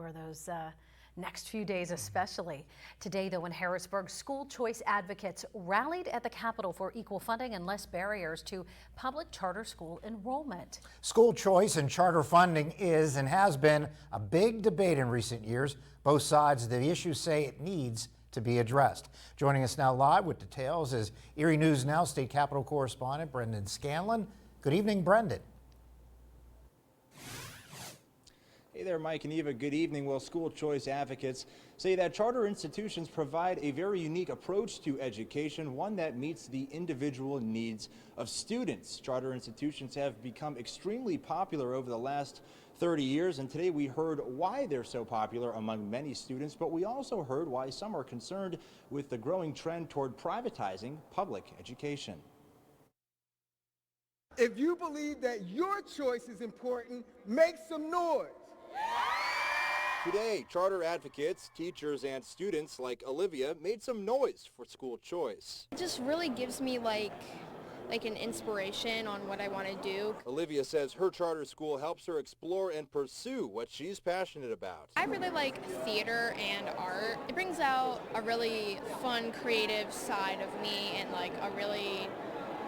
over those next few days especially. Today, though, in Harrisburg, school choice advocates rallied at the Capitol for equal funding and less barriers to public charter school enrollment. School choice and charter funding is and has been a big debate in recent years. Both sides of the issue say it needs to be addressed. Joining us now live with details is Erie News Now State Capitol correspondent Brendan Scanlon. Good evening, Brendan. Hey there, Mike and Eva. Good evening. Well, school choice advocates say that charter institutions provide a very unique approach to education, one that meets the individual needs of students. Charter institutions have become extremely popular over the last 30 years, and today we heard why they're so popular among many students, but we also heard why some are concerned with the growing trend toward privatizing public education. If you believe that your choice is important, make some noise. Today, charter advocates, teachers, and students like Olivia made some noise for school choice. It just really gives me like an inspiration on what I want to do. Olivia says her charter school helps her explore and pursue what she's passionate about. I really like theater and art. It brings out a really fun, creative side of me and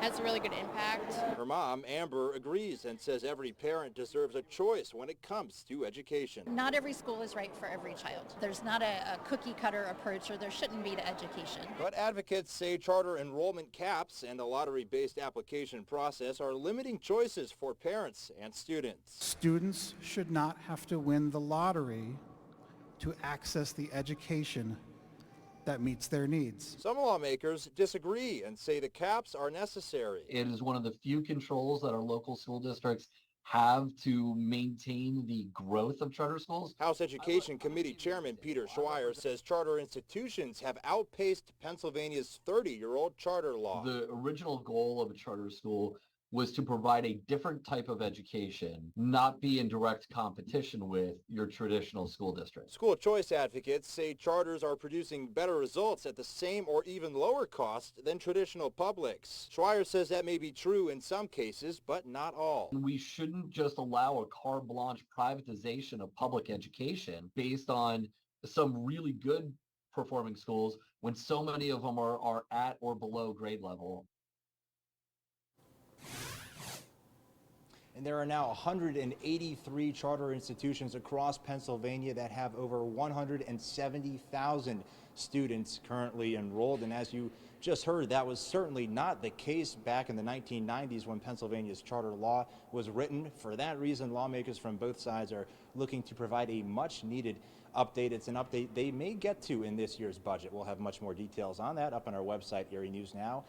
has a really good impact. Her mom, Amber, agrees and says every parent deserves a choice when it comes to education. Not every school is right for every child. There's not a cookie cutter approach, or there shouldn't be, to education. But advocates say charter enrollment caps and a lottery-based application process are limiting choices for parents and students. Students should not have to win the lottery to access the education that meets their needs. Some lawmakers disagree and say the caps are necessary. It is one of the few controls that our local school districts have to maintain the growth of charter schools. House Education Committee Chairman Peter Schweier says charter institutions have outpaced Pennsylvania's 30-year-old charter law. The original goal of a charter school was to provide a different type of education, not be in direct competition with your traditional school district. School choice advocates say charters are producing better results at the same or even lower cost than traditional publics. Schweier says that may be true in some cases, but not all. We shouldn't just allow a carte blanche privatization of public education based on some really good performing schools when so many of them are at or below grade level. And there are now 183 charter institutions across Pennsylvania that have over 170,000 students currently enrolled. And as you just heard, that was certainly not the case back in the 1990s when Pennsylvania's charter law was written. For that reason, lawmakers from both sides are looking to provide a much needed update. It's an update they may get to in this year's budget. We'll have much more details on that up on our website, erienewsnow.com.